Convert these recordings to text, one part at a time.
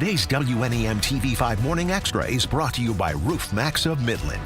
Today's WNEM TV5 Morning Extra is brought to you by Roof Max of Midland.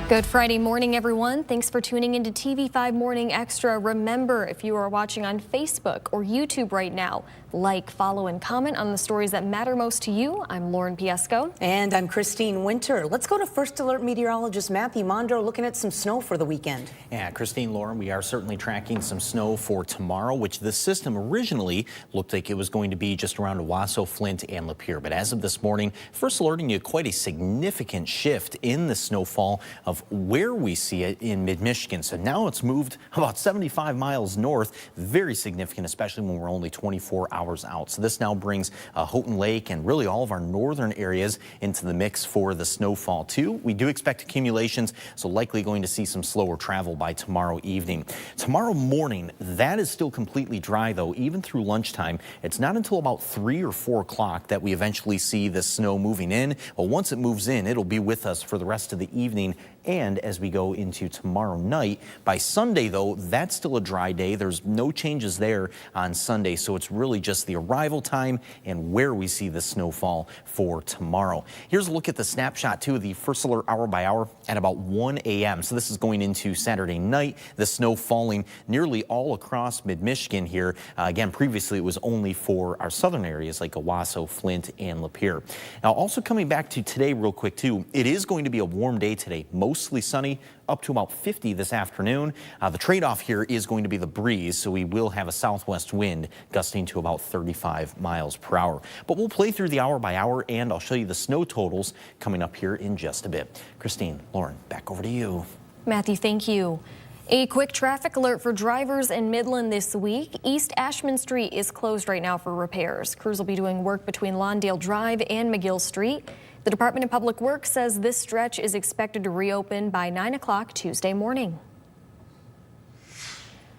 Good Friday morning, everyone. Thanks for tuning into TV5 Morning Extra. Remember, if you are watching on Facebook or YouTube right now, like, follow, and comment on the stories that matter most to you. I'm Lauren Piesco. And I'm Christine Winter. Let's go to First Alert meteorologist Matthew Mondro looking at some snow for the weekend. Yeah, Christine, Lauren, we are certainly tracking some snow for tomorrow, which this system originally looked like it was going to be just around Owasso, Flint, and Lapeer. But as of this morning, First Alerting you quite a significant shift in the snowfall of where we see it in mid-Michigan. So now it's moved about 75 miles north. Very significant, especially when we're only 24 hours out. So this now brings Houghton Lake and really all of our northern areas into the mix for the snowfall too. We do expect accumulations, so likely going to see some slower travel by tomorrow evening. Tomorrow morning, that is still completely dry though, even through lunchtime. It's not until about 3 or 4 o'clock that we eventually see the snow moving in. Well, once it moves in, it'll be with us for the rest of the evening and as we go into tomorrow night. By Sunday, though, that's still a dry day. There's no changes there on Sunday, so it's really just the arrival time and where we see the snowfall for tomorrow. Here's a look at the snapshot, too, of the First Alert hour by hour at about 1 a.m. So this is going into Saturday night. The snow falling nearly all across mid-Michigan here. Again, previously it was only for our southern areas like Owasso, Flint, and Lapeer. Now, also coming back to today real quick, too, it is going to be a warm day today. Mostly sunny, up to about 50 this afternoon. The trade-off here is going to be the breeze, so we will have a southwest wind gusting to about 35 miles per hour. But we'll play through the hour by hour, and I'll show you the snow totals coming up here in just a bit. Christine, Lauren, back over to you. Matthew, thank you. A quick traffic alert for drivers in Midland this week. East Ashman Street is closed right now for repairs. Crews will be doing work between Lawndale Drive and McGill Street. The Department of Public Works says this stretch is expected to reopen by 9 o'clock Tuesday morning.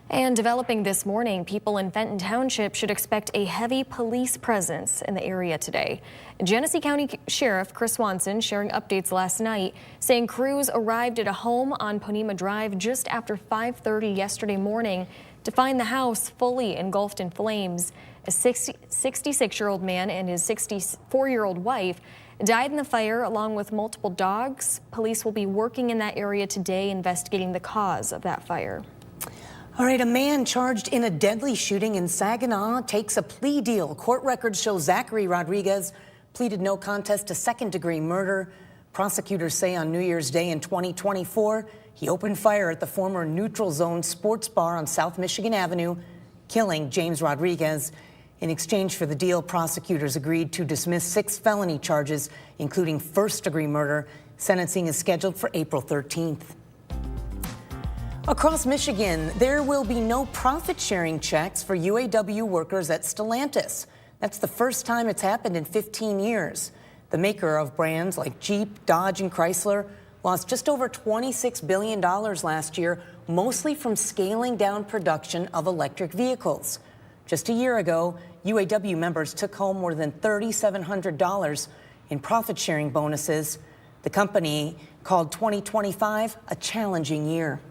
And developing this morning, people in Fenton Township should expect a heavy police presence in the area today. Genesee County Sheriff Chris Swanson sharing updates last night, saying crews arrived at a home on Ponema Drive just after 5:30 yesterday morning to find the house fully engulfed in flames. A 66-year-old man and his 64-year-old wife died in the fire along with multiple dogs. Police will be working in that area today investigating the cause of that fire. All right, a man charged in a deadly shooting in Saginaw takes a plea deal. Court records show Zachary Rodriguez pleaded no contest to second-degree murder. Prosecutors say on New Year's Day in 2024, he opened fire at the former Neutral Zone Sports Bar on South Michigan Avenue, killing James Rodriguez. In exchange for the deal, prosecutors agreed to dismiss 6 felony charges, including first-degree murder. Sentencing is scheduled for April 13th. Across Michigan, there will be no profit-sharing checks for UAW workers at Stellantis. That's the first time it's happened in 15 years. The maker of brands like Jeep, Dodge, and Chrysler lost just over $26 billion last year, mostly from scaling down production of electric vehicles. Just a year ago, UAW members took home more than $3,700 in profit-sharing bonuses. The company called 2025 a challenging year.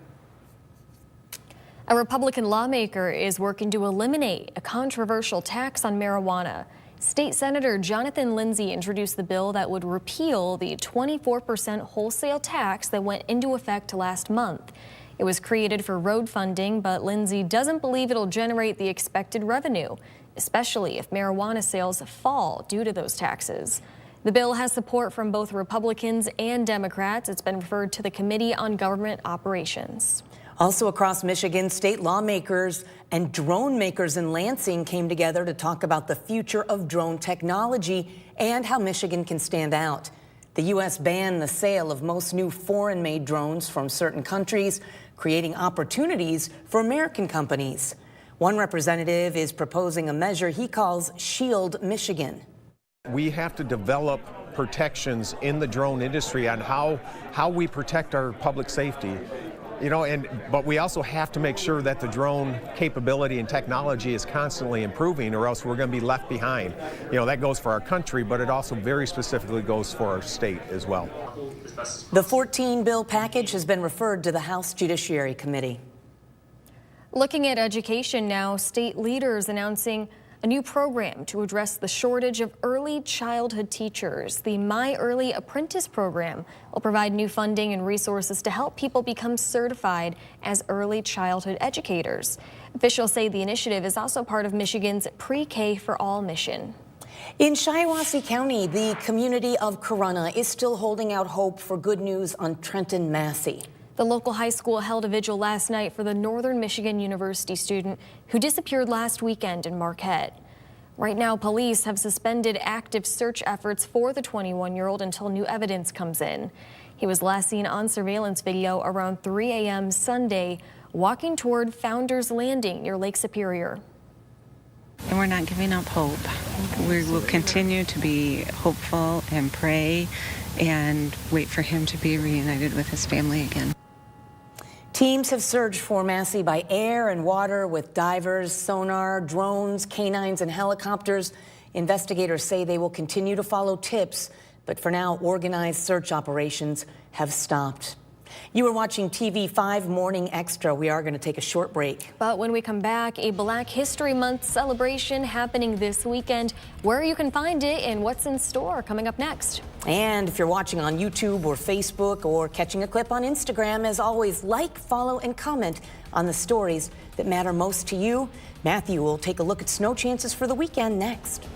A Republican lawmaker is working to eliminate a controversial tax on marijuana. State Senator Jonathan Lindsay introduced the bill that would repeal the 24% wholesale tax that went into effect last month. It was created for road funding, but Lindsay doesn't believe it'll generate the expected revenue, especially if marijuana sales fall due to those taxes. The bill has support from both Republicans and Democrats. It's been referred to the Committee on Government Operations. Also across Michigan, state lawmakers and drone makers in Lansing came together to talk about the future of drone technology and how Michigan can stand out. The U.S. banned the sale of most new foreign-made drones from certain countries, creating opportunities for American companies. One representative is proposing a measure he calls Shield Michigan. We have to develop protections in the drone industry on how we protect our public safety. But we also have to make sure that the drone capability and technology is constantly improving, or else we're going to be left behind. That goes for our country, but it also very specifically goes for our state as well. The 14-bill package has been referred to the House Judiciary Committee. Looking at education now, state leaders announcing a new program to address the shortage of early childhood teachers. The My Early Apprentice program will provide new funding and resources to help people become certified as early childhood educators. Officials say the initiative is also part of Michigan's Pre-K for All mission. In Shiawassee County, the community of Corunna is still holding out hope for good news on Trenton Massey. The local high school held a vigil last night for the Northern Michigan University student who disappeared last weekend in Marquette. Right now, police have suspended active search efforts for the 21-year-old until new evidence comes in. He was last seen on surveillance video around 3 a.m. Sunday, walking toward Founders Landing near Lake Superior. And we're not giving up hope. We will continue to be hopeful and pray and wait for him to be reunited with his family again. Teams have searched for Massey by air and water with divers, sonar, drones, canines, and helicopters. Investigators say they will continue to follow tips, but for now, organized search operations have stopped. You are watching TV5 Morning Extra. We are going to take a short break. But when we come back, a Black History Month celebration happening this weekend, where you can find it and what's in store coming up next. And if you're watching on YouTube or Facebook or catching a clip on Instagram, as always, like, follow, and comment on the stories that matter most to you. Matthew will take a look at snow chances for the weekend next.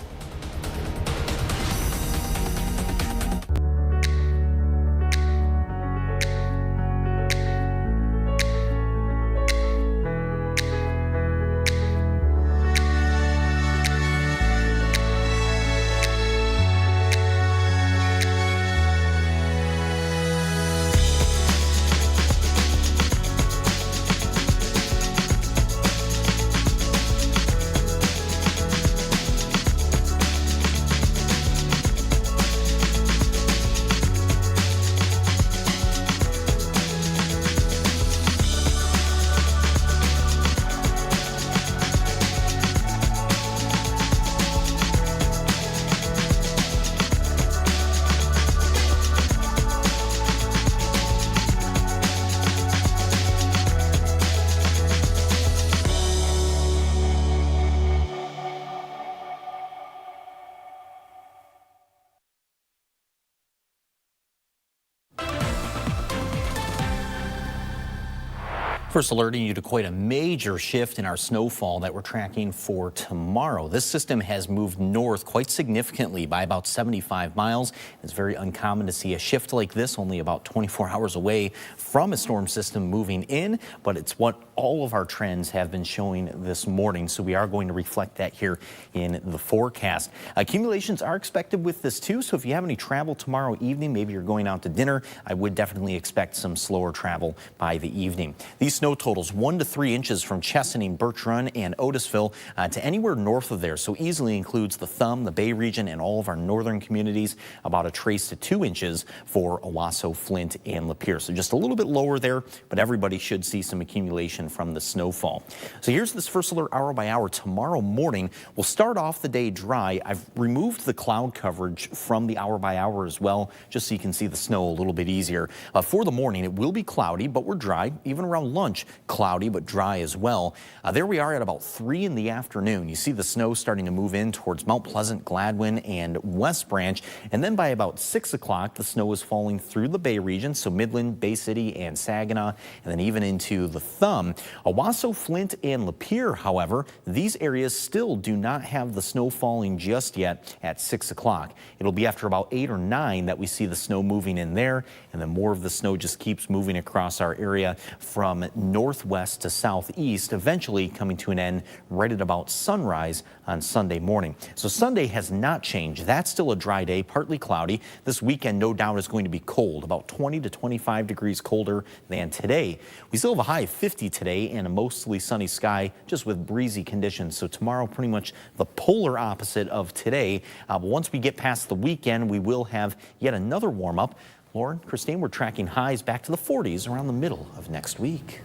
First, alerting you to quite a major shift in our snowfall that we're tracking for tomorrow. This system has moved north quite significantly by about 75 miles. It's very uncommon to see a shift like this only about 24 hours away from a storm system moving in, but it's what all of our trends have been showing this morning, so we are going to reflect that here in the forecast. Accumulations are expected with this too, so if you have any travel tomorrow evening, maybe you're going out to dinner, I would definitely expect some slower travel by the evening. These snow totals 1 to 3 inches from Chesaning, Birch Run, and Otisville to anywhere north of there, so easily includes the Thumb, the Bay region, and all of our northern communities. About a trace to 2 inches for Owasso, Flint, and Lapeer. So just a little bit lower there, but everybody should see some accumulation from the snowfall. So here's this first alert hour by hour. Tomorrow morning, we'll start off the day dry. I've removed the cloud coverage from the hour by hour as well, just so you can see the snow a little bit easier. For the morning, it will be cloudy, but we're dry. Even around lunch, cloudy but dry as well. There we are at about 3 in the afternoon. You see the snow starting to move in towards Mount Pleasant, Gladwin, and West Branch. And then by about 6 o'clock, the snow is falling through the Bay region, so Midland, Bay City, and Saginaw, and then even into the Thumb. Owasso, Flint, and Lapeer, however, these areas still do not have the snow falling just yet at 6 o'clock. It'll be after about 8 or 9 that we see the snow moving in there, and then more of the snow just keeps moving across our area from northwest to southeast, eventually coming to an end right at about sunrise on Sunday morning. So Sunday has not changed. That's still a dry day, partly cloudy. This weekend, no doubt, is going to be cold, about 20 to 25 degrees colder than today. We still have a high of 50 today and a mostly sunny sky, just with breezy conditions. So tomorrow, pretty much the polar opposite of today. But once we get past the weekend, we will have yet another warm up. Lauren, Christine, we're tracking highs back to the 40s around the middle of next week.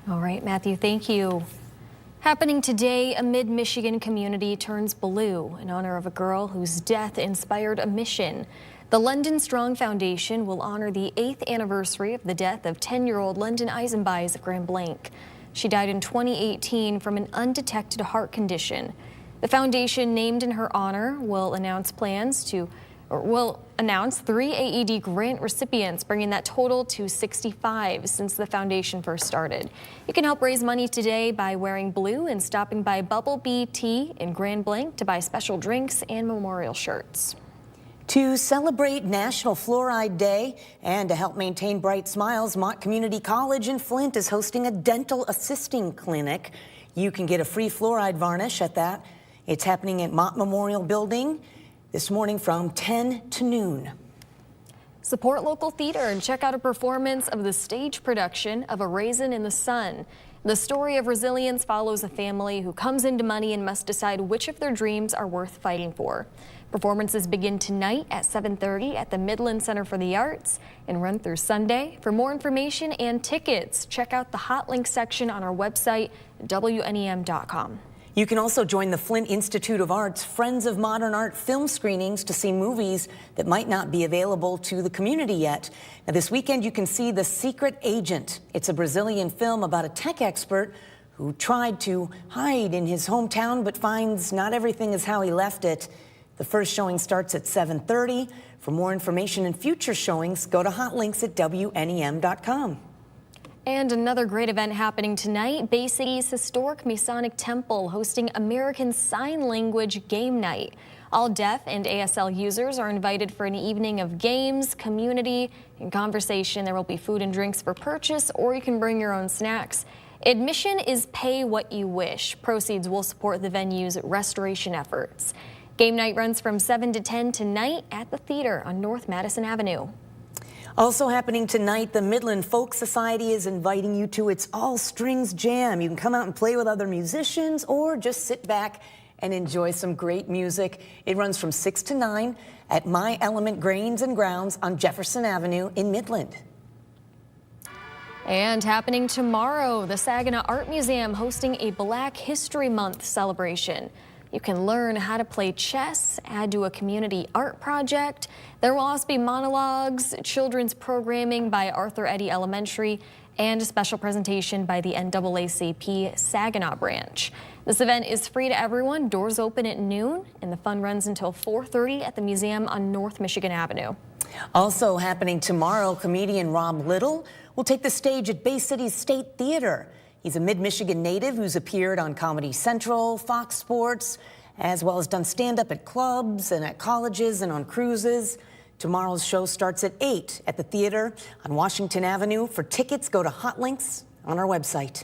All right, Matthew, thank you. Happening today, a mid-Michigan community turns blue in honor of a girl whose death inspired a mission. The London Strong Foundation will honor the 8th anniversary of the death of 10-year-old London Eisenbeis of Grand Blanc. She died in 2018 from an undetected heart condition. The foundation named in her honor will announce 3 AED grant recipients, bringing that total to 65 since the foundation first started. You can help raise money today by wearing blue and stopping by Bubble Bee Tea in Grand Blanc to buy special drinks and memorial shirts. To celebrate National Fluoride Day and to help maintain bright smiles, Mott Community College in Flint is hosting a dental assisting clinic. You can get a free fluoride varnish at that. It's happening at Mott Memorial Building this morning from 10 to noon. Support local theater and check out a performance of the stage production of A Raisin in the Sun. The story of resilience follows a family who comes into money and must decide which of their dreams are worth fighting for. Performances begin tonight at 7:30 at the Midland Center for the Arts and run through Sunday. For more information and tickets, check out the hot link section on our website, WNEM.com. You can also join the Flint Institute of Art's Friends of Modern Art film screenings to see movies that might not be available to the community yet. Now, this weekend you can see The Secret Agent. It's a Brazilian film about a tech expert who tried to hide in his hometown but finds not everything is how he left it. The first showing starts at 7:30. For more information and future showings, go to hot links at WNEM.com. And another great event happening tonight, Bay City's historic Masonic Temple hosting American Sign Language Game Night. All deaf and ASL users are invited for an evening of games, community, and conversation. There will be food and drinks for purchase, or you can bring your own snacks. Admission is pay what you wish. Proceeds will support the venue's restoration efforts. Game night runs from 7 to 10 tonight at the theater on North Madison Avenue. Also happening tonight, the Midland Folk Society is inviting you to its All Strings Jam. You can come out and play with other musicians or just sit back and enjoy some great music. It runs from 6 to 9 at My Element Grains and Grounds on Jefferson Avenue in Midland. And happening tomorrow, the Saginaw Art Museum hosting a Black History Month celebration. You can learn how to play chess, add to a community art project. There will also be monologues, children's programming by Arthur Eddy Elementary, and a special presentation by the NAACP Saginaw branch. This event is free to everyone. Doors open at noon, and the fun runs until 4:30 at the museum on North Michigan Avenue. Also happening tomorrow, comedian Rob Little will take the stage at Bay City's State Theater. He's a Mid-Michigan native who's appeared on Comedy Central, Fox Sports, as well as done stand-up at clubs and at colleges and on cruises. Tomorrow's show starts at 8 at the theater on Washington Avenue. For tickets, go to hot links on our website.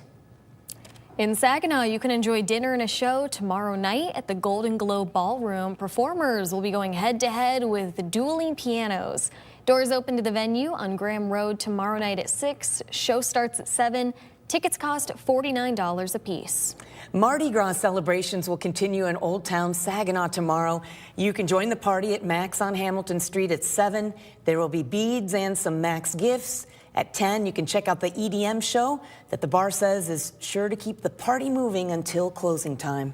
In Saginaw, you can enjoy dinner and a show tomorrow night at the Golden Globe Ballroom. Performers will be going head-to-head with dueling pianos. Doors open to the venue on Graham Road tomorrow night at 6. Show starts at 7. Tickets cost $49 apiece. Mardi Gras celebrations will continue in Old Town Saginaw tomorrow. You can join the party at Max on Hamilton Street at 7. There will be beads and some Max gifts. At 10, you can check out the EDM show that the bar says is sure to keep the party moving until closing time.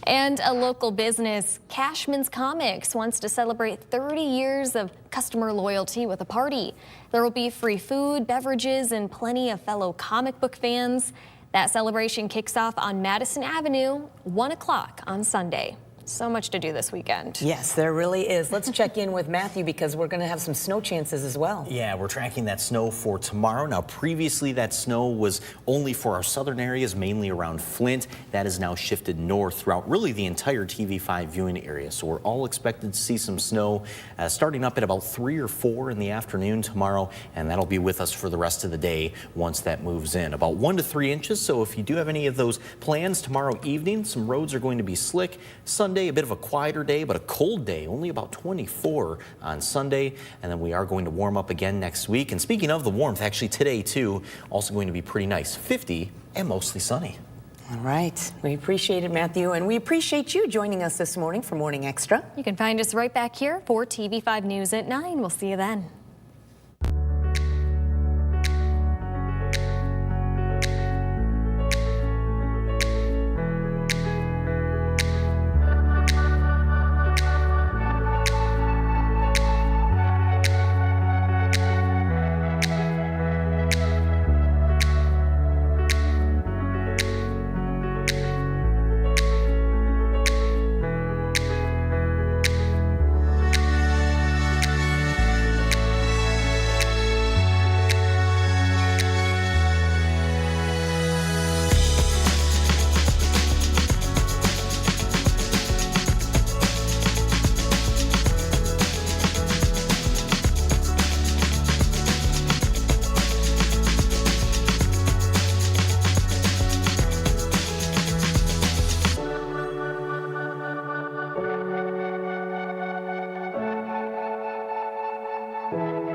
And a local business, Cashman's Comics, wants to celebrate 30 years of customer loyalty with a party. There will be free food, beverages, and plenty of fellow comic book fans. That celebration kicks off on Madison Avenue, 1 o'clock on Sunday. So much to do this weekend. Yes, there really is. Let's check in with Matthew because we're going to have some snow chances as well. Yeah, we're tracking that snow for tomorrow. Now, previously that snow was only for our southern areas, mainly around Flint. That has now shifted north throughout really the entire TV5 viewing area. So we're all expected to see some snow starting up at about 3 or 4 in the afternoon tomorrow, and that'll be with us for the rest of the day once that moves in. About 1 to 3 inches. So if you do have any of those plans tomorrow evening, some roads are going to be slick. Sunday, a bit of a quieter day, but a cold day, only about 24 on Sunday. And then we are going to warm up again next week. And speaking of the warmth, actually today too, also going to be pretty nice, 50 and mostly sunny. All right. We appreciate it, Matthew. And we appreciate you joining us this morning for Morning Extra. You can find us right back here for TV5 News at 9. We'll see you then. you.